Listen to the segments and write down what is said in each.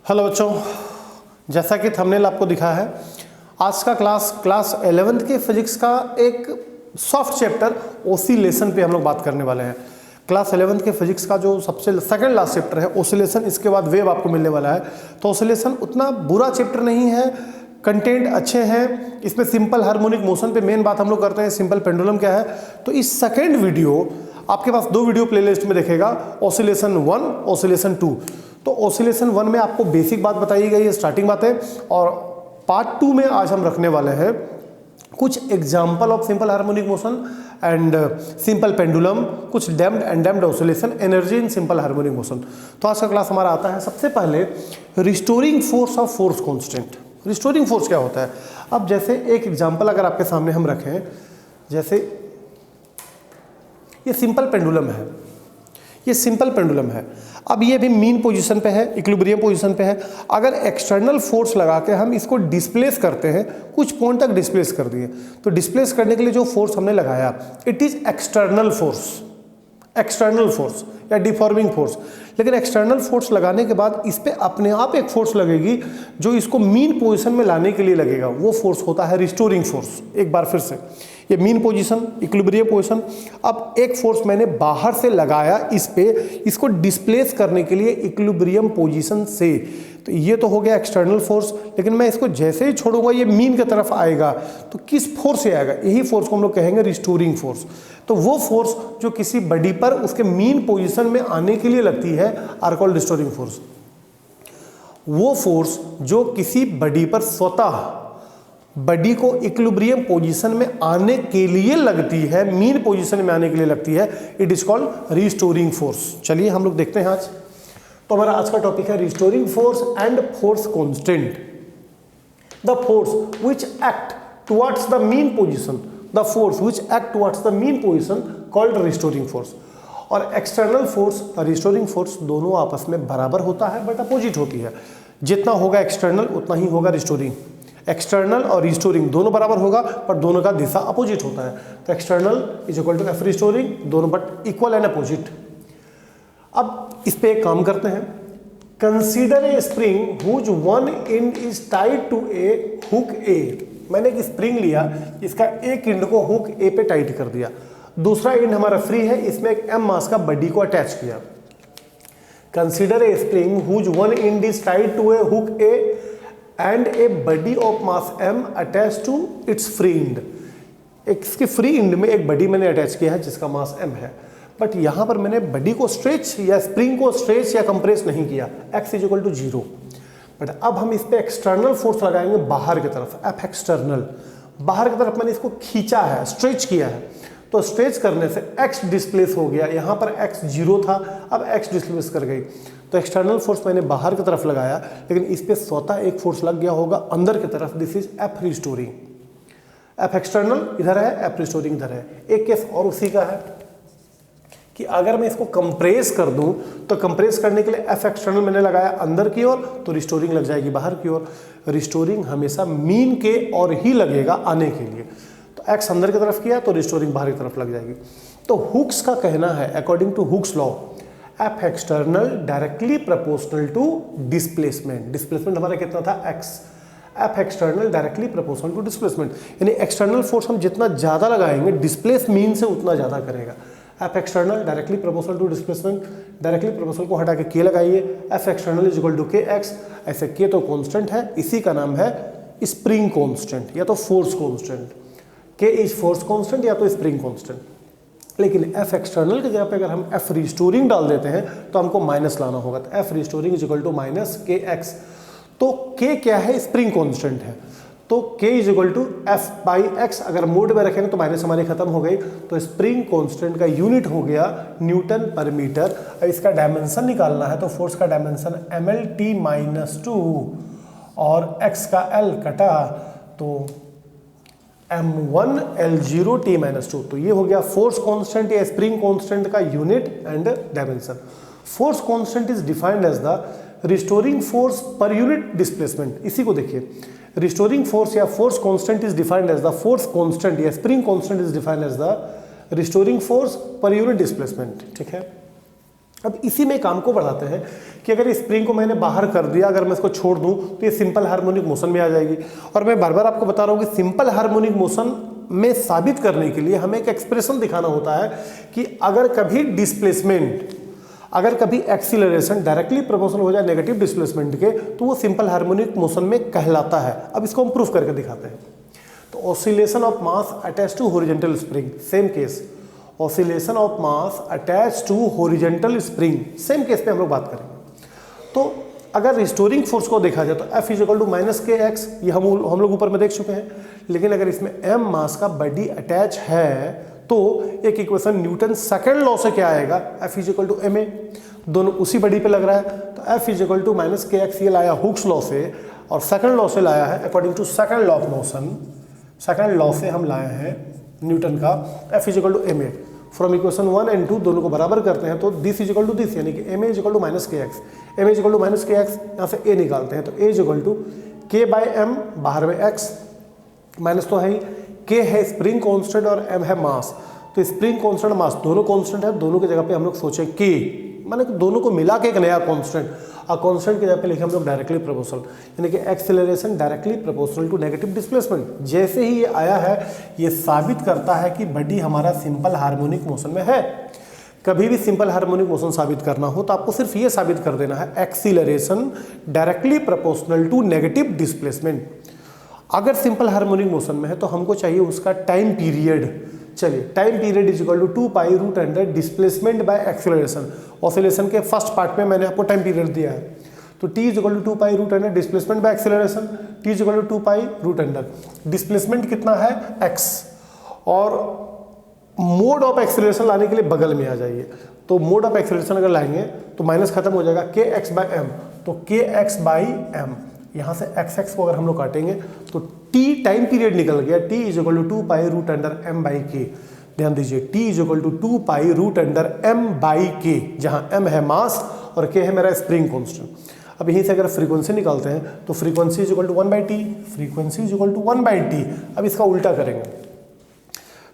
Hello बच्चों, जैसा कि थंबनेल आपको दिखा है, आज का क्लास 11th के फिजिक्स का एक सॉफ्ट चैप्टर ओसिलेशन पे हम लोग बात करने वाले हैं। क्लास 11th के फिजिक्स का जो सबसे सेकंड लास्ट चैप्टर है ओसिलेशन, इसके बाद वेव आपको मिलने वाला है। तो ओसिलेशन उतना बुरा चैप्टर नहीं है, कंटेंट अच्छे हैं। इसमें सिंपल हार्मोनिक मोशन पे मेन बात हम लोग करते हैं, सिंपल पेंडुलम क्या है। तो इस सेकेंड वीडियो आपके पास दो वीडियो प्लेलिस्ट में देखेगा, ओसिलेशन 1, ओसिलेशन 2। तो ओसिलेशन 1 में आपको बेसिक बात बताई गई है, स्टार्टिंग बातें, और पार्ट 2 में आज हम रखने वाले हैं कुछ example of simple harmonic motion and simple pendulum, कुछ damped and damped oscillation, energy in simple harmonic motion. तो आज का क्लास हमारा आता है सबसे पहले restoring force of force constant. Restoring force क्या होता है? अब जैसे एक एग्जाम्पल अगर आपके सामने हम रखें, जैसे ये सिंपल पेंडुलम है, ये सिंपल पेंडुलम है। अब ये भी मीन पोजीशन पे है, इक्विलिब्रियम पोजीशन पे है। अगर एक्सटर्नल फोर्स लगा के हम इसको डिस्प्लेस करते हैं, कुछ पॉइंट तक डिस्प्लेस कर दिए, तो डिस्प्लेस करने के लिए जो फोर्स हमने लगाया it is external force, external force या डिफॉर्मिंग फोर्स। लेकिन एक्सटर्नल फोर्स लगाने के बाद इस पे अपने आप एक फोर्स लगेगी जो इसको मीन पोजीशन में लाने के लिए लगेगा, वो फोर्स होता है रिस्टोरिंग फोर्स। एक बार फिर से, ये मीन पोजीशन, इक्विलिब्रियम पोजीशन। अब एक फोर्स मैंने बाहर से लगाया इस पे, इसको डिस्प्लेस करने के लिए इक्विलिब्रियम पोजीशन से, तो ये तो हो गया एक्सटर्नल फोर्स। लेकिन मैं इसको जैसे ही छोड़ूंगा ये मीन की तरफ आएगा, तो किस फोर्स से आएगा? यही फोर्स को हम लोग कहेंगे रिस्टोरिंग फोर्स। तो वो फोर्स जो किसी बॉडी पर उसके मीन पोजीशन में आने के लिए लगती है आर कॉल्ड रिस्टोरिंग फोर्स। वो फोर्स जो किसी बॉडी पर स्वतः बॉडी को इक्विलिब्रियम पोजीशन में आने के लिए लगती है, मीन पोजीशन में आने के लिए लगती है, it is called restoring force. चलिए हम लोग देखते हैं आज। तो हमारा आज का टॉपिक है restoring force and force constant. The force which act towards the mean position, the force which act towards the mean position called restoring force. और एक्सटर्नल फोर्स और रिस्टोरिंग फोर्स दोनों आपस में बराबर होता है बट अपोजिट होती है। जितना होगा एक्सटर्नल उतना ही होगा रिस्टोरिंग। एक्सटर्नल और रिस्टोरिंग दोनों बराबर होगा पर दोनों का दिशा अपोजिट होता है। तो external is equal to F restoring, दोनों बट इक्वल एंड अपोजिट। अब इस पे एक काम करते हैं। Consider a spring whose one end is tied to a hook A. मैंने एक स्प्रिंग लिया, इसका एक एंड को हुक ए पे टाइट कर दिया, दूसरा एंड हमारा फ्री है, इसमें एक एम मास का बॉडी को अटैच किया। Consider a spring whose one end is tied to a hook a and a body of mass m attached to its free end। इसके फ्री एंड में एक बॉडी मैंने अटैच किया है जिसका मास m है, बट यहां पर मैंने बॉडी को स्ट्रेच या स्प्रिंग को स्ट्रेच या कंप्रेस नहीं किया, x is equal to 0। But अब हम इस पे एक्सटर्नल फोर्स लगाएंगे बाहर की तरफ, F एक्सटर्नल। बाहर की तरफ मैंने इसको खींचा है, स्ट्रेच किया है, तो स्ट्रेच करने से x डिस्प्लेस हो गया। यहां पर x 0 था, अब x डिस्प्लेस कर गई। तो एक्सटर्नल फोर्स मैंने बाहर की तरफ लगाया, लेकिन इस पे स्वतः एक फोर्स लग गया होगा अंदर की तरफ, this is F restoring. F external इधर है, एफ रिस्टोरिंग इधर है। एक केस और उसी का है कि अगर मैं इसको कंप्रेस कर दूं, तो कंप्रेस करने के लिए एफ एक्सटर्नल मैंने लगाया अंदर की ओर, तो रिस्टोरिंग लग जाएगी बाहर की ओर। रिस्टोरिंग हमेशा मीन के और ही लगेगा आने के लिए, तो एक्स अंदर की तरफ किया तो रिस्टोरिंग बाहर की तरफ लग जाएगी। तो हुक्स का कहना है, according to Hooke's law, F external directly proportional to displacement. Displacement हमारा कितना था? x। F external directly proportional to displacement, यानी एक्सटर्नल फोर्स हम जितना ज्यादा लगाएंगे डिस्प्लेस मीन से उतना ज्यादा करेगा। F external directly proportional to displacement, directly proportional को हटा के के लगाइए, F external is equal to k x. ऐसे के तो कांस्टेंट है, इसी का नाम है स्प्रिंग कांस्टेंट या तो फोर्स कांस्टेंट। के इज फोर्स कांस्टेंट या तो स्प्रिंग कांस्टेंट। लेकिन एफ एक्सटर्नल की जगह पे अगर हम एफ रिस्टोरिंग डाल देते हैं तो हमको माइनस लाना होगा, तो F restoring is equal to minus के एक्स। तो के क्या है? स्प्रिंग कांस्टेंट है, तो k is equal to F by x. अगर मोड में रखेंगे तो माइनस हमारी खत्म हो गई, तो स्प्रिंग कांस्टेंट का यूनिट हो गया न्यूटन पर मीटर। इसका डायमेंशन निकालना है, तो फोर्स का डायमेंशन mlt-2 और x का l कटा तो m1 L0 T-2। तो ये हो गया फोर्स कांस्टेंट या स्प्रिंग कांस्टेंट का unit and dimension. Force constant is defined as the restoring force per unit displacement. इसी को देखिए, रिस्टोरिंग फोर्स या force constant is defined as the force constant या spring constant is defined as the restoring force per unit displacement. ठीक है, अब इसी में काम को बढ़ाते हैं कि अगर इस स्प्रिंग को मैंने बाहर कर दिया, अगर मैं इसको छोड़ दूं तो ये सिंपल हार्मोनिक मोशन में आ जाएगी। और मैं बार बार आपको बता रहा हूं कि सिंपल हार्मोनिक मोशन में साबित करने के लिए हमें एक एक्सप्रेशन दिखाना होता है कि अगर कभी डिस्प्लेसमेंट, अगर कभी एक्सीलरेशन डायरेक्टली प्रोपोर्शनल हो जाए नेगेटिव डिस्प्लेसमेंट के, तो वो सिंपल हार्मोनिक मोशन में कहलाता है। अब इसको हम प्रूफ करके दिखाते हैं। तो oscillation of mass attach to horizontal spring, same case, oscillation of mass attach to horizontal spring, same case पे हम लोग बात करेंगे। तो अगर रिस्टोरिंग फोर्स को देखा जाए तो F इक्वल टू माइनस के एक्स, ये हम लोग ऊपर में देख चुके हैं। लेकिन अगर इसमें m मास का बॉडी अटैच है तो एक इक्वेशन न्यूटन सेकंड लॉ से क्या आएगा, F इक्वल टू ma, दोनों उसी बॉडी पे लग रहा है। तो F इक्वल टू माइनस के एक्स ये लाया हुक्स लॉ से, और सेकंड लॉ से लाया है according to second law of motion, second law से हम लाए हैं न्यूटन का F equal to ma। From equation 1 and 2 दोनों को बराबर करते हैं तो this is equal to this, यानी कि ma is equal to minus के X, ma is equal to minus के एक्स, यहाँ से a निकालते हैं तो a is equal to k by m, बाहर में x, माइनस तो है ही, k है स्प्रिंग कांस्टेंट और m है मास। तो स्प्रिंग कांस्टेंट मास दोनों कांस्टेंट है, दोनों की जगह पे हम लोग सोचे k, माने दोनों को मिला के एक नया कांस्टेंट, और कांस्टेंट की जगह पे लिखे हम लोग डायरेक्टली प्रोपोर्शनल, यानी कि acceleration directly proportional to negative displacement. जैसे ही ये आया है ये साबित करता है कि बॉडी हमारा सिंपल हार्मोनिक मोशन में है। कभी भी सिंपल हार्मोनिक मोशन साबित करना हो तो आपको सिर्फ ये साबित कर देना है acceleration directly proportional to negative displacement. अगर सिंपल हार्मोनिक मोशन में है तो हमको चाहिए उसका टाइम पीरियड। चलिए, time period is equal to 2 pi root under displacement by acceleration. Oscillation के फर्स्ट पार्ट में मैंने आपको टाइम पीरियड दिया है, तो t is equal to 2 pi root under displacement by acceleration, t is equal to 2 pi root under displacement कितना है x, और मोड ऑफ एक्सेलरेशन लाने के लिए बगल में आ जाइए। तो मोड ऑफ एक्सेलरेशन अगर लाएंगे तो माइनस खत्म हो जाएगा, के एक्स बाई एम, तो के एक्स बाई एम, यहाँ से एक्स एक्स को अगर हम लोग काटेंगे तो t टाइम पीरियड निकल गया, t is equal to 2 pi root under m by k. ध्यान दीजिए, t is equal to 2 pi root under m by k, जहाँ m है मास और k है मेरा स्प्रिंग कांस्टेंट। अब यहीं से अगर फ्रीक्वेंसी निकालते हैं तो frequency is equal to 1 by T, frequency is equal to 1 by T. अब इसका उल्टा करेंगे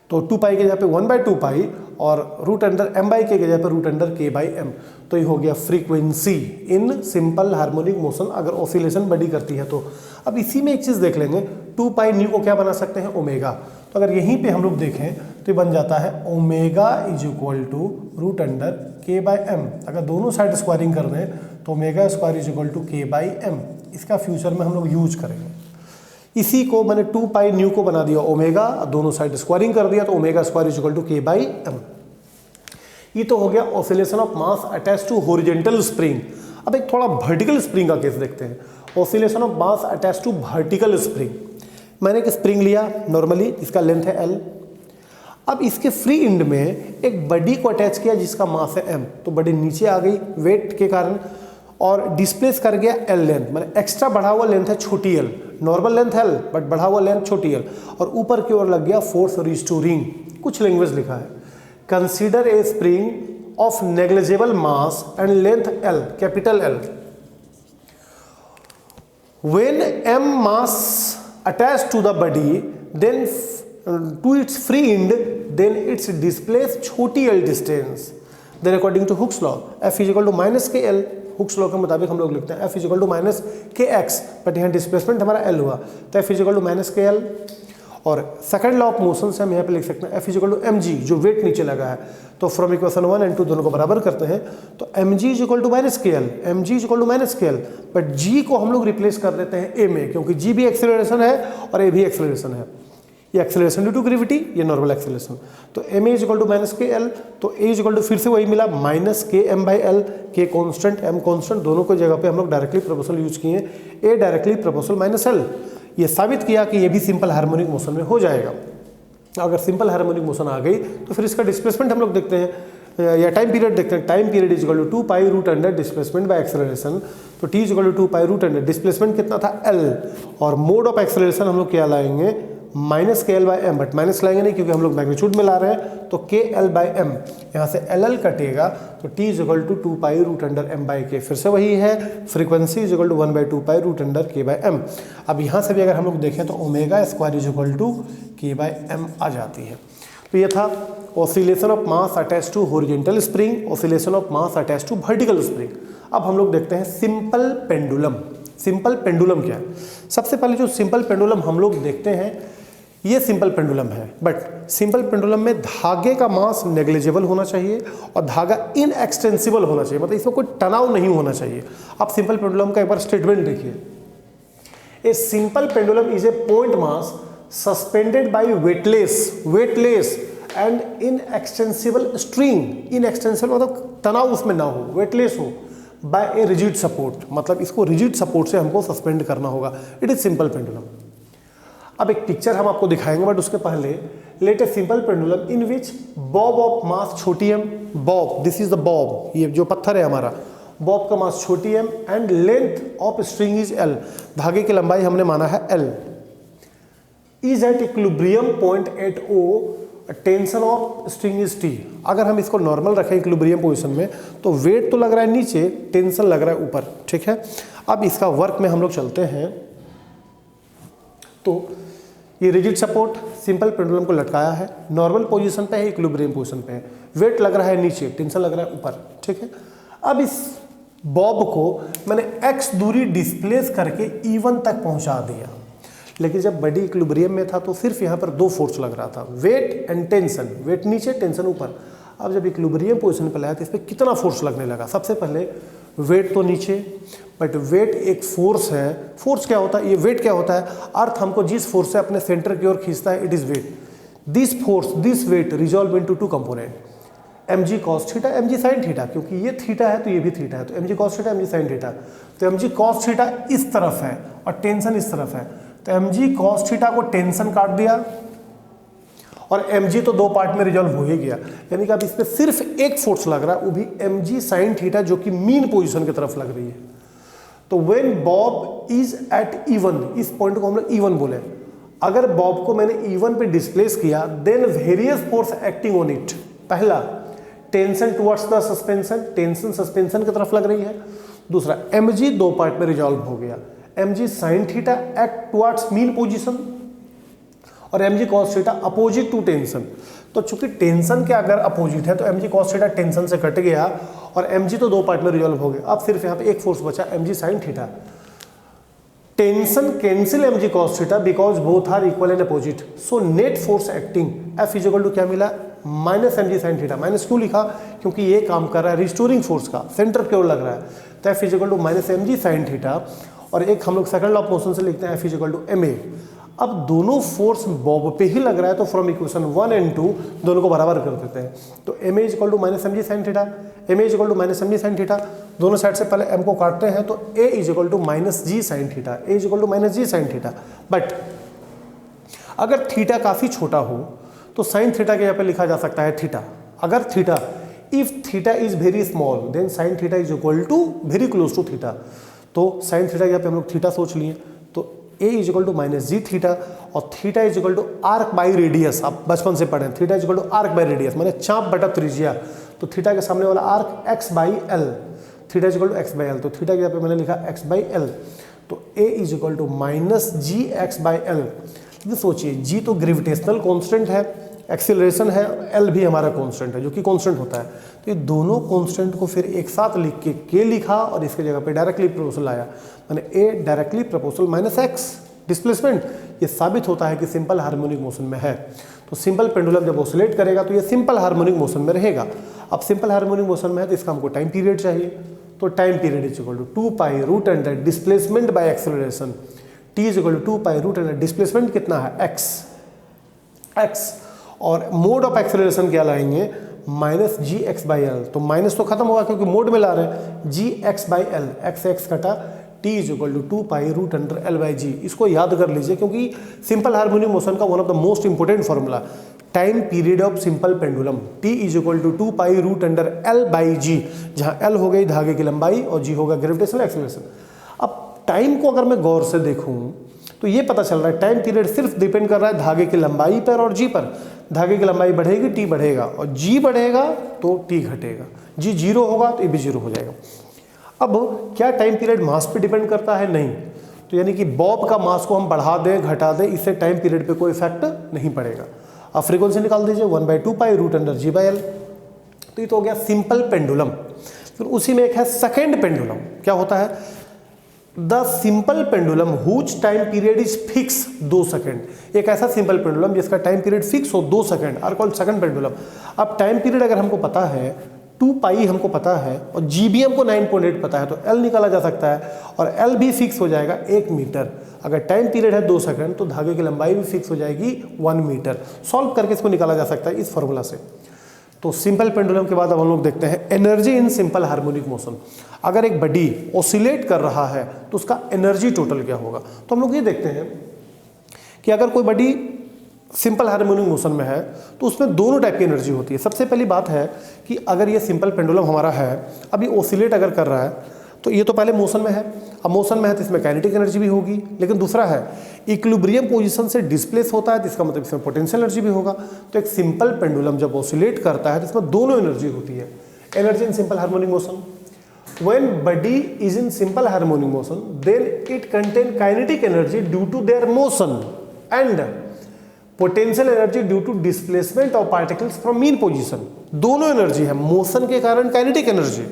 तो 2 पाई के जगह पे 1 बाई 2 पाई और रूट अंडर m बाई के जगह पे root under k by m। तो ये हो गया frequency in simple harmonic motion अगर ऑसिलेशन बॉडी करती है तो। अब इसी में एक चीज़ देख लेंगे, 2 पाई न्यू को क्या बना सकते हैं, ओमेगा। तो अगर यहीं पे हम लोग देखें तो ये बन जाता है omega is equal to root under k by m। अगर दोनों साइड स्क्वायरिंग कर दें तो omega square is equal to k by m। इसका फ्यूचर में हम लोग यूज करेंगे। इसी को मैंने 2 पाई न्यू को बना दिया ओमेगा, दोनों साइड स्क्वायरिंग कर दिया तो omega square is equal to k by m। ये तो हो गया oscillation of mass attach to horizontal spring. अब एक थोड़ा वर्टिकल स्प्रिंग का केस देखते हैं, oscillation of mass attach to vertical spring. मैंने एक स्प्रिंग लिया नॉर्मली, इसका लेंथ है L। अब इसके फ्री एंड में एक बॉडी को अटैच किया जिसका मास है m, तो बॉडी नीचे आ गई वेट के कारण और डिस्प्लेस कर गया L लेंथ, मतलब एक्स्ट्रा बढ़ा हुआ लेंथ है छोटी l, normal length L but बढ़ा हुआ लेंथ छोटी l, और ऊपर की ओर लग गया फोर्स रिस्टोरिंग। कुछ लैंग्वेज लिखा है, consider a spring of negligible mass and length L, capital L, when m mass attached to the body then to its free end then it's displaced छोटी l distance, then according to Hooke's law F is equal to minus k L। Hooke's law के मुताबिक हम लोग लिखते हैं F is equal to minus के x, but यहाँ displacement हमारा L हुआ तो F is equal to minus k L। और सेकंड लॉ ऑफ मोशन से हम यहाँ पे लिख सकते हैं F is equal to mg, जो वेट नीचे लगा है। तो फ्रॉम इक्वेशन 1 एंड 2 दोनों को बराबर करते हैं तो mg is equal to minus k L, mg is equal to minus k L, but g को हम लोग रिप्लेस कर देते हैं a में, क्योंकि g भी एक्सेलरेशन है और a भी एक्सेलरेशन है। ये एक्सेलरेशन ड्यू टू ग्रेविटी, ये नॉर्मल एक्सेलरेशन। तो m is equal to minus k L, तो a इज इक्वल टू फिर से वही मिला minus k m by L, k constant m constant, दोनों को जगह पे हम लोग डायरेक्टली प्रोपोर्शनल यूज किए, a directly proportional minus L। ये साबित किया कि ये भी सिंपल हार्मोनिक मोशन में हो जाएगा। अगर सिंपल हार्मोनिक मोशन आ गई तो फिर इसका डिस्प्लेसमेंट हम लोग देखते हैं या टाइम पीरियड देखते हैं। Time period is equal to 2 pi root under displacement by acceleration, तो t is equal to 2 pi root under displacement कितना था L, और मोड ऑफ एक्सेलरेशन हम लोग क्या लाएंगे minus k L by m, but minus लाएंगे नहीं क्योंकि हम लोग मैग्नीट्यूड में ला रहे हैं, तो के L बाई एम, यहाँ से LL कटेगा तो t is equal to 2 pi root under m by k, फिर से वही है frequency is equal to 1 by 2 pi root under k by m। अब यहाँ से भी अगर हम लोग देखें तो omega square is equal to k by m आ जाती है। तो ये था oscillation of mass attach to horizontal spring, oscillation of mass attach to vertical spring. अब हम लोग देखते हैं सिंपल पेंडुलम। सिंपल पेंडुलम क्या है? सबसे पहले जो सिंपल पेंडुलम हम लोग देखते हैं, ये सिंपल पेंडुलम है, बट सिंपल पेंडुलम में धागे का मास नेग्लिजिबल होना चाहिए और धागा इनएक्सटेंसिबल होना चाहिए, मतलब इसमें कोई तनाव नहीं होना चाहिए। आप सिंपल पेंडुलम का एक बार स्टेटमेंट देखिए, ए simple pendulum is a point mass suspended bye weightless and inextensible string. Inextensible मतलब तनाव उसमें ना हो, वेटलेस हो, बाय ए रिजिड सपोर्ट, मतलब इसको रिजिड सपोर्ट से हमको सस्पेंड करना होगा। It is simple pendulum. अब एक पिक्चर हम आपको दिखाएंगे, बट उसके पहले let a simple pendulum in which bob of mass छोटी m, bob, this is the bob, ये जो पत्थर है हमारा, बॉब का मास छोटी m and length of string is l, धागे की लंबाई हमने माना है l, is at equilibrium point at O, tension of string is T। अगर हम इसको नॉर्मल रखें इक्विलिब्रियम पोजीशन में तो वेट तो लग रहा है नीचे, टेंशन लग रहा है ऊपर, ठीक है। अब इसका वर्क में हम लोग चलते हैं, तो ये रिजिड सपोर्ट सिंपल पेंडुलम को लटकाया है, नॉर्मल पोजीशन पे है, इक्विलिब्रियम पोजीशन पे है, वेट लग रहा है नीचे, टेंशन लग रहा है ऊपर, ठीक है। अब इस बॉब को मैंने x दूरी डिस्प्लेस करके E1 तक पहुंचा दिया, लेकिन जब बॉडी इक्विलिब्रियम में था तो सिर्फ यहाँ पर दो फोर्स लग रहा था, वेट एंड टेंशन, वेट नीचे टेंशन ऊपर। अब जब इक्विलिब्रियम पोजीशन पर लाया तो इस पर कितना फोर्स लगने लगा? सबसे पहले वेट तो नीचे, बट वेट एक फोर्स है। फोर्स क्या होता है? ये वेट क्या होता है? अर्थ हमको जिस फोर्स से अपने सेंटर की ओर खींचता है, it is weight. This force, this weight resolve into two component, mg cos theta, mg sin theta, क्योंकि ये थीटा है तो ये भी थीटा है, तो mg cos theta, mg sin theta. तो mg cos थीटा इस तरफ है और टेंशन इस तरफ है, तो mg cos थीटा को टेंशन काट दिया और mg तो दो पार्ट में रिजॉल्व हो ही गया, यानी कि अब इस पर सिर्फ एक फोर्स लग रहा है, वो भी mg sin थीटा, जो कि मीन पोजीशन की तरफ लग रही है। तो when Bob is eight E1, इस पॉइंट को हम लोग E1 बोले, अगर बॉब को मैंने E1 पे डिस्प्लेस किया, then various force acting on it. पहला tension towards the suspension, tension suspension की तरफ लग रही है। दूसरा mg दो पार्ट में रिजॉल्व हो गया, mg sin theta act towards mean position और mg cos theta opposite to tension. तो चूंकि टेंशन के अगर अपोजिट है तो mg cos थीटा टेंशन से कट गया और mg तो दो पार्ट में रिजॉल्व हो गया। अब सिर्फ यहाँ पे एक फोर्स बचा, mg sin theta. Tension cancel mg cos theta because both are equal and opposite, so net force acting F is equal to क्या मिला? Minus mg sin theta. Minus क्यों लिखा? क्योंकि ये काम कर रहा है रिस्टोरिंग फोर्स का, सेंटर की ओर लग रहा है, तो F is equal to minus mg sin theta. और एक हम लोग सेकंड लॉ ऑफ मोशन से लिखते हैं F is equal to ma। अब दोनों फोर्स बॉब पे ही लग रहा है, तो फ्रॉम इक्वेशन 1 and 2 दोनों को बराबर कर देते हैं। तो ma is equal to minus mg sin theta, ma is equal to minus mg sin theta, दोनों साइड से पहले m को काटते हैं, तो a is equal to minus g sin theta, a is equal to minus g sin theta. But अगर theta काफ़ी छोटा हो तो sin थीटा के यहाँ पे लिखा जा सकता है थीटा। अगर theta, if theta is very small then sin theta is equal to very close to theta, तो sin थीटा यहाँ पे हम लोग थीटा सोच लिए, तो a is equal to minus G theta और theta is equal to arc by radius. आप बचपन से पढ़े, theta is equal to arc by radius, मैंने चाप बटा त्रिज्या, तो थीटा के सामने वाला arc x by L, theta is equal to x by l, तो थीटा के यहाँ पे मैंने लिखा x बाई एल, तो a is equal to minus g x by l. सोचिए g तो ग्रेविटेशनल कॉन्स्टेंट है, एक्सीलरेशन है, l भी हमारा कांस्टेंट है जो कि कांस्टेंट होता है, तो ये दोनों कांस्टेंट को फिर एक साथ लिख के k लिखा और इसके जगह पे डायरेक्टली प्रोपोर्शनल आया, माने a directly proportional minus x displacement. ये साबित होता है कि सिंपल हार्मोनिक मोशन में है। तो सिंपल पेंडुलम जब ऑसिलेट करेगा तो ये सिंपल हार्मोनिक मोशन में रहेगा। अब सिंपल हार्मोनिक मोशन में है तो इसका हमको टाइम पीरियड चाहिए, तो time period is equal to 2 pi root under displacement by acceleration, t is equal to 2 pi root under displacement कितना है x, और मोड ऑफ एक्सेलरेशन क्या लाएंगे? Minus g x by l, तो माइनस तो खत्म होगा क्योंकि मोड में ला रहे हैं, g x by l, x x कटा, t is equal to 2 pi root under l by g. इसको याद कर लीजिए क्योंकि सिंपल हार्मोनिक मोशन का one of the most important formula, time period of simple pendulum, t is equal to 2 pi root under l by g, जहाँ l हो गई धागे की लंबाई और g होगा ग्रेविटेशनल एक्सेलरेशन। अब टाइम को अगर मैं गौर से देखूँ तो ये पता चल रहा है टाइम पीरियड सिर्फ डिपेंड कर रहा है धागे की लंबाई पर और जी पर। धागे की लंबाई बढ़ेगी टी बढ़ेगा और जी बढ़ेगा तो टी घटेगा, जी जीरो होगा तो ये भी जीरो हो जाएगा। अब क्या टाइम पीरियड मास पे डिपेंड करता है? नहीं। तो यानी कि बॉब का मास को हम बढ़ा दें घटा दें, इससे टाइम पीरियड पे कोई इफेक्ट नहीं पड़ेगा। अब फ्रीक्वेंसी निकाल दीजिए 1/2 pi root under g by l. तो ये तो हो गया सिंपल पेंडुलम। फिर उसी में एक है सेकेंड पेंडुलम। क्या होता है? The simple pendulum whose time period is fix 2 second. एक ऐसा सिंपल पेंडुलम जिसका टाइम पीरियड फिक्स हो 2 second are called second pendulum. अब टाइम पीरियड अगर हमको पता है 2 पाई हमको पता है और जी बी हमको 9.8 पता है, तो एल निकाला जा सकता है और एल भी फिक्स हो जाएगा 1 मीटर। अगर टाइम पीरियड है 2 सेकंड तो धागे की लंबाई भी फिक्स हो जाएगी 1 मीटर। सॉल्व करके इसको निकाला जा सकता है इस फॉर्मूला से। तो सिंपल पेंडुलम के बाद अब हम लोग देखते हैं energy in simple harmonic motion. अगर एक बॉडी ऑसिलेट कर रहा है तो उसका एनर्जी टोटल क्या होगा? तो हम लोग ये देखते हैं कि अगर कोई बॉडी सिंपल हार्मोनिक मोशन में है तो उसमें दोनों टाइप की एनर्जी होती है। सबसे पहली बात है कि अगर ये सिंपल पेंडुलम हमारा है, अभी ऑसिलेट अगर कर रहा है तो ये तो पहले मोशन में है। अब मोशन में है तो इसमें काइनेटिक एनर्जी भी होगी, लेकिन दूसरा है इक्विलिब्रियम पोजीशन से डिस्प्लेस होता है तो इसका मतलब इसमें पोटेंशियल एनर्जी भी होगा। तो एक सिंपल पेंडुलम जब ऑसिलेट करता है तो इसमें दोनों एनर्जी होती है। Energy in simple harmonic motion, when body is in simple harmonic motion then it contain kinetic energy due to their motion and potential energy due to displacement of particles from mean position। दोनों energy है, motion के कारण kinetic energy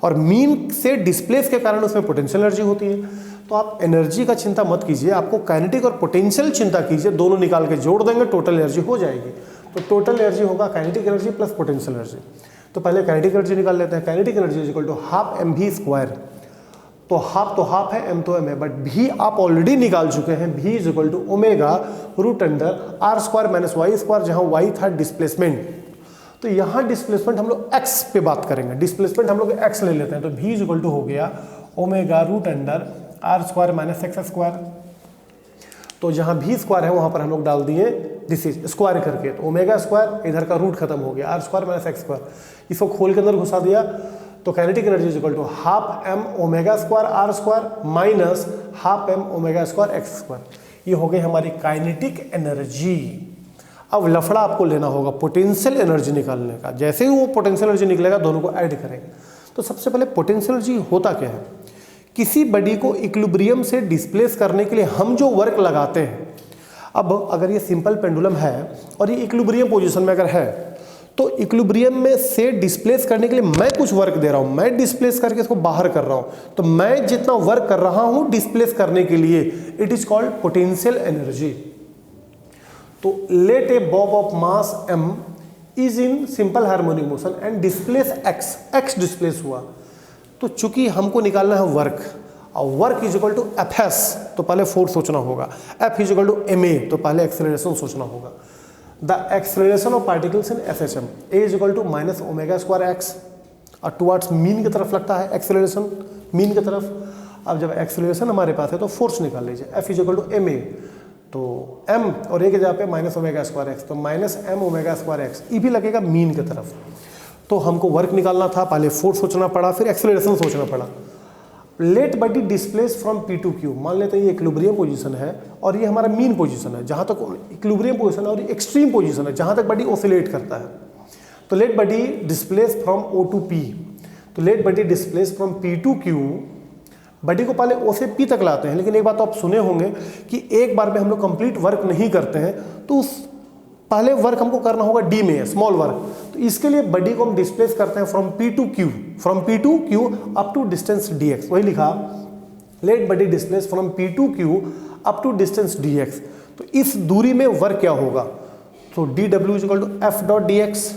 और mean से displace के कारण उसमें potential energy होती है। तो आप एनर्जी का चिंता मत कीजिए, आपको काइनेटिक और पोटेंशियल चिंता कीजिए, दोनों निकाल के जोड़ देंगे टोटल एनर्जी हो जाएगी। तो टोटल एनर्जी होगा kinetic energy plus potential energy. तो पहले काइनेटिक एनर्जी निकाल लेते हैं। Kinetic energy is equal to half m v square. तो हाफ है, एम तो एम है, बट भी आप ऑलरेडी निकाल चुके हैं। V is equal to omega root under r square minus y square, जहां वाई था डिस्प्लेसमेंट। तो यहां डिस्प्लेसमेंट हम लोग एक्स पे बात करेंगे, डिस्प्लेसमेंट हम लोग एक्स ले लेते हैं। तो भी इज इक्वल टू हो गया omega root under r square minus x square. तो जहां भी स्क्वायर है वहां पर हम लोग डाल दिए दिस इज स्क्वायर करके, तो ओमेगा स्क्वायर, इधर का रूट खत्म हो गया, r square minus x square, इसको खोल के अंदर घुसा दिया। तो kinetic energy is equal to half m omega square r square minus half m omega square x square. ये हो गई हमारी काइनेटिक एनर्जी। अब लफड़ा आपको लेना होगा पोटेंशियल एनर्जी निकालने का। जैसे ही वो पोटेंशियल एनर्जी निकलेगा दोनों को ऐड करेंगे। तो सबसे पहले पोटेंशियल एनर्जी होता क्या है? किसी बॉडी को इक्विलिब्रियम से डिस्प्लेस करने के लिए हम जो वर्क लगाते हैं, अब अगर ये सिंपल पेंडुलम है और ये इक्विलिब्रियम पोजीशन में अगर है तो इक्विलिब्रियम में से डिस्प्लेस करने के लिए मैं कुछ वर्क दे रहा हूं, मैं डिस्प्लेस करके इसको बाहर कर रहा हूं। तो मैं जितना वर्क कर रहा हूं डिस्प्लेस करने के लिए, it is called potential energy. तो let a bob of mass m is in simple harmonic motion and displace x displace हुआ। तो चूंकि हमको निकालना है वर्क, और work is equal to f s, तो पहले फोर्स सोचना होगा। F is equal to m a, तो पहले एक्सेलरेशन सोचना होगा। The acceleration of particles in S H M a is equal to minus omega square x, और टुवर्ड्स मीन की तरफ लगता है एक्सेलरेशन, मीन की तरफ। अब जब एक्सेलरेशन हमारे पास है तो फोर्स निकाल लीजिए। F is equal to m a, तो m और a के जगह पे माइनस ओमेगा स्क्वायर एक्स, तो minus m omega square x, ये भी लगेगा मीन की तरफ। तो हमको वर्क निकालना था, पहले फोर्स सोचना पड़ा, फिर एक्सेलरेशन सोचना पड़ा। Let body displace from P to Q, मान लेते हैं ये इक्विलिब्रियम पोजीशन है और ये हमारा मीन पोजीशन है, जहाँ तक इक्विलिब्रियम पोजीशन है, और एक्सट्रीम पोजीशन है जहाँ तक बॉडी ऑसिलेट करता है। तो let body displace from O to P, तो let body displace from P to Q। Body को पहले O से P तक लाते हैं, लेकिन एक बात तो आप सुने होंगे कि एक बार में हम लोग कंप्लीट वर्क नहीं करते हैं, तो उस पहले वर्क हमको करना होगा D में, स्मॉल वर्क। तो इसके लिए बॉडी को हम डिस्प्लेस करते हैं from P to Q, from P to Q up to distance dx। वही लिखा, let body displace from P to Q up to distance dx। तो इस दूरी में वर्क क्या होगा? तो dw is equal to f dot dx,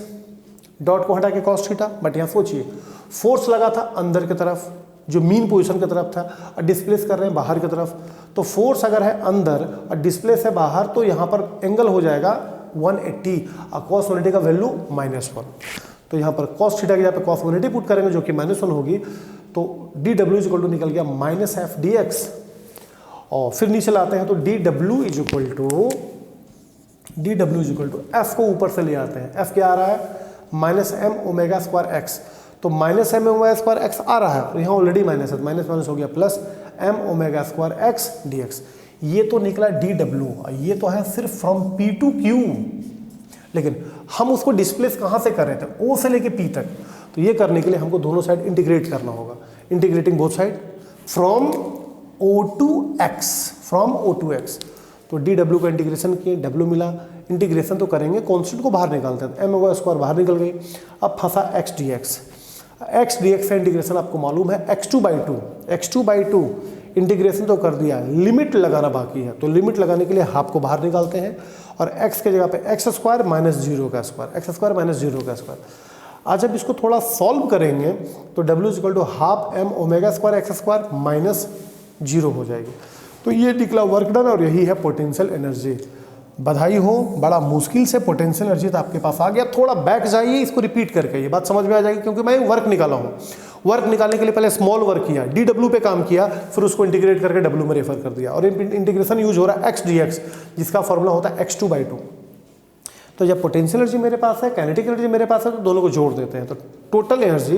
dot को हटा के cos थीटा। बट यहाँ सोचिए, फोर्स लगा था अंदर की तरफ, जो मीन पोजीशन की तरफ था, और डिस्प्लेस कर रहे हैं बाहर की तरफ। तो फोर्स अगर है अंदर और डिस्प्लेस है बाहर, तो यहाँ पर एंगल हो जाएगा 180 और cos 180 का वैल्यू -1। तो यहाँ पर cos थीटा की जगह पे cos 180 पुट करेंगे जो कि -1 होगी। तो dw इज इक्वल टू निकल गया -f dx। और फिर नीचे लाते हैं तो dw is equal to f को ऊपर से ले आते हैं। f क्या आ रहा है? -m omega square x। तो -m ओमेगा स्क्वायर x आ रहा है, और यहाँ ऑलरेडी माइनस है, माइनस माइनस हो गया plus m omega square x dx। ये तो निकला dw, ये तो है सिर्फ फ्रॉम P to Q, लेकिन हम उसको डिस्प्लेस कहाँ से कर रहे थे? O से लेके P तक। तो ये करने के लिए हमको दोनों साइड इंटीग्रेट करना होगा। Integrating both side from O to x, from O to x। तो dw का इंटीग्रेशन किए, w मिला, इंटीग्रेशन तो करेंगे, कॉन्स्टेंट को बाहर निकालते हैं, एम ओमेगा स्क्वायर बाहर निकल गई। अब फंसा x D x, x D x का इंटीग्रेशन आपको मालूम है x2/2 इंटीग्रेशन तो कर दिया, लिमिट लगाना बाकी है, तो लिमिट लगाने के लिए हाफ को बाहर निकालते हैं और x के जगह पे x² - 0 का स्क्वायर, x² - 0 का स्क्वायर। आज जब इसको थोड़ा सॉल्व करेंगे तो W = ½ m omega square x² minus 0 हो जाएगी। तो ये निकला वर्क डन और यही है पोटेंशियल एनर्जी। बधाई हो, बड़ा मुश्किल से पोटेंशियल एनर्जी तो आपके पास आ गया। थोड़ा बैक जाइए, इसको रिपीट करके, ये बात समझ में आ जाएगी, क्योंकि मैं वर्क निकाला हूँ। वर्क निकालने के लिए पहले स्मॉल वर्क किया, dw पे काम किया, फिर उसको इंटीग्रेट करके w में रेफर कर दिया, और इंटीग्रेशन यूज हो रहा है x dx, जिसका फॉर्मूला होता है x2/2। तो जब पोटेंशियल एनर्जी मेरे पास है, काइनेटिक एनर्जी मेरे पास है, तो दोनों को जोड़ देते हैं। तो टोटल एनर्जी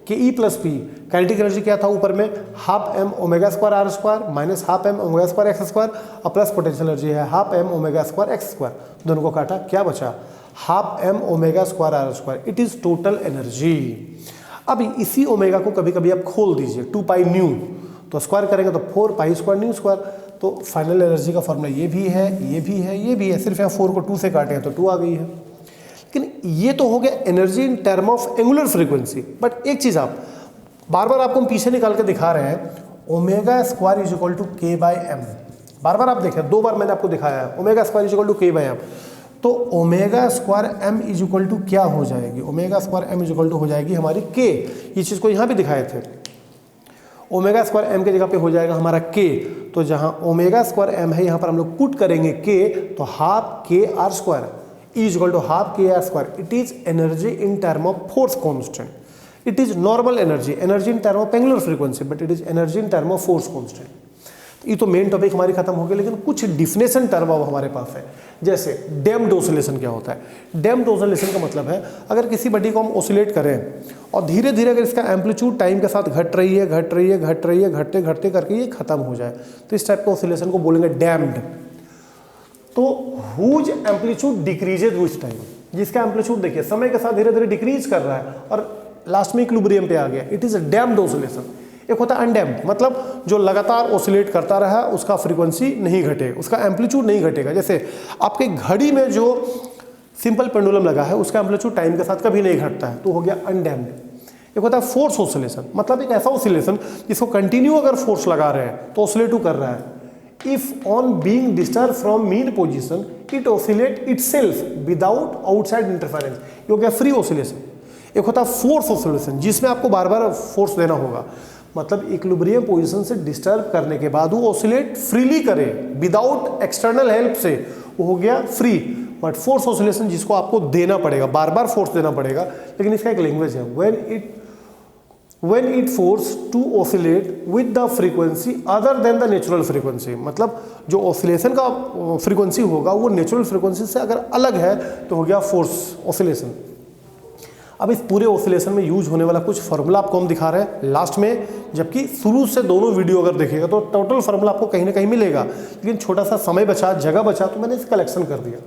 के E + P, काइनेटिक एनर्जी क्या था ऊपर में, ½ m omega square r² minus ½ m omega square x² और प्लस पोटेंशियल एनर्जी है ½ m ओमेगा स्क्वायर x²। दोनों को काटा, क्या बचा, ½ m omega square r²। It is total energy. अब इसी ओमेगा को कभी कभी आप खोल दीजिए, 2π न्यू, तो स्क्वायर करेंगे तो 4π² न्यू स्क्वायर। तो फाइनल एनर्जी का फॉर्मूला ये भी है, ये भी है, ये भी है, सिर्फ यहाँ 4 को 2 से काटे हैं तो 2 आ गई है। लेकिन ये तो हो गया energy in term of angular frequency. But एक चीज़ आप बार बार आपको हम पीछे निकाल के दिखा रहे हैं, ω² = k/m। बार बार आप देखें, 2 बार मैंने आपको दिखाया है, ω² = k/m। तो ω² m = क्या हो जाएगी, ω² m = हो जाएगी हमारी k। ये चीज़ को यहाँ भी दिखाए थे, ω² m के जगह पे हो जाएगा हमारा k। तो जहाँ ω² m है, यहाँ पर हम लोग पुट करेंगे k, तो ½ kr², E = ½ kr²। It is energy in term of force constant. It is normal energy, energy in term of angular frequency, but it is energy in term of force constant. ये तो main topic हमारी खत्म हो गई, लेकिन कुछ definition term अब हमारे पास है। जैसे डैम्प्ड ऑसिलेशन क्या होता है। डैम्प्ड ऑसिलेशन का मतलब है, अगर किसी बॉडी को हम ऑसिलेट करें और धीरे धीरे अगर इसका एम्पलीट्यूड टाइम के साथ घट रही है, घटते घटते करके ये खत्म हो जाए, तो इस टाइप के ऑसिलेशन को बोलेंगे डैम्प्ड। तो whose amplitude decreases with time, जिसका एम्पलीट्यूड देखिए समय के साथ धीरे धीरे डिक्रीज कर रहा है और लास्ट में इक्विलिब्रियम पे आ गया, it is a damped oscillation. एक होता है अनडैम्प्ड, मतलब जो लगातार ऑसिलेट करता रहा, उसका फ्रीक्वेंसी नहीं घटे, उसका एम्पलीट्यूड नहीं घटेगा। जैसे आपके घड़ी में जो सिंपल पेंडुलम लगा है, उसका एम्पलीट्यूड टाइम के साथ कभी नहीं घटता है, तो हो गया अनडैम्प्ड। एक होता है फोर्स ऑसिलेशन, मतलब एक ऐसा ऑसिलेशन जिसको कंटिन्यू अगर फोर्स लगा रहे हैं तो ऑसिलेट कर रहा है। If on being disturb from mean position it oscillate itself without outside interference, ये हो गया फ्री ऑसिलेशन। एक होता है फोर्स ऑसिलेशन, जिसमें आपको बार बार फोर्स देना होगा, मतलब इक्विलिब्रियम पोजीशन से डिस्टर्ब करने के बाद वो ऑसिलेट फ्रीली करे विदाउट एक्सटर्नल हेल्प से, वो हो गया फ्री। बट फोर्स ऑसिलेशन जिसको आपको देना पड़ेगा, बार बार फोर्स देना पड़ेगा, लेकिन इसका एक लैंग्वेज है, when it force to oscillate with the frequency other than the natural frequency, मतलब जो ऑसिलेशन का फ्रीक्वेंसी होगा वो नेचुरल फ्रीक्वेंसी से अगर अलग है तो हो गया फोर्स ऑसिलेशन। अब इस पूरे ऑसिलेशन में यूज होने वाला कुछ फार्मूला आपको हम दिखा रहे हैं लास्ट में, जबकि शुरू से दोनों वीडियो अगर देखेगा तो टोटल फार्मूला आपको कहीं ना कहीं मिलेगा, लेकिन छोटा सा समय बचा, जगह बचा, तो मैंने इस कलेक्शन कर दिया।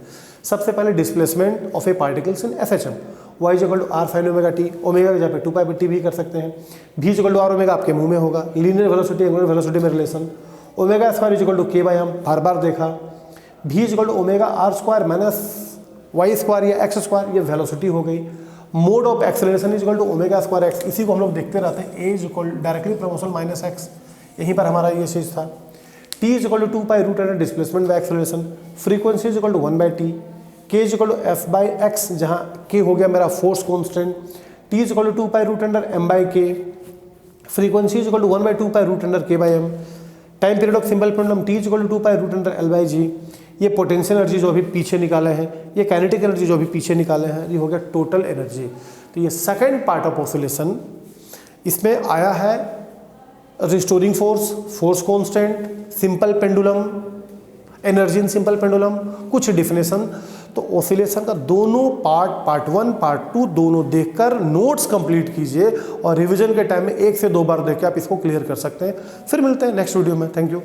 सबसे पहले displacement of A particles in FHM, y = r sin ωt, omega की जगह पे 2π/t भी कर सकते हैं। v = r ओमेगा आपके मुंह में होगा, लीनियर वेलोसिटी एंगुलर वेलोसिटी में रिलेशन, ω² = k/m बार बार देखा, v = ωr² - y² या x², ये वेलोसिटी हो गई। Mod of acceleration is equal to ω²x, इसी को हम लोग देखते रहते हैं, a equal directly proportional -x, यहीं पर हमारा ये चीज़ था। t is equal to 2π√n displacement by acceleration, frequency is equal to 1/t, k is equal to f/x, जहाँ k हो गया मेरा force constant, t is equal to 2π√m/k, frequency is equal to 1/2π√k/m, time period of simple pendulum t is equal to 2π√L/g। ये potential energy जो अभी पीछे निकाले हैं, ये काइनेटिक एनर्जी जो अभी पीछे निकाले हैं, ये हो गया टोटल एनर्जी। तो ये सेकंड पार्ट ऑफ ऑसिलेशन, इसमें आया है restoring force, force constant, simple pendulum, energy in simple pendulum, कुछ डिफिनेशन। तो ऑसिलेशन का दोनों पार्ट 1 पार्ट 2 दोनों देखकर नोट्स कंप्लीट कीजिए, और रिवीजन के टाइम में 1 से 2 बार देख के आप इसको क्लियर कर सकते हैं। फिर मिलते हैं नेक्स्ट वीडियो में। Thank you.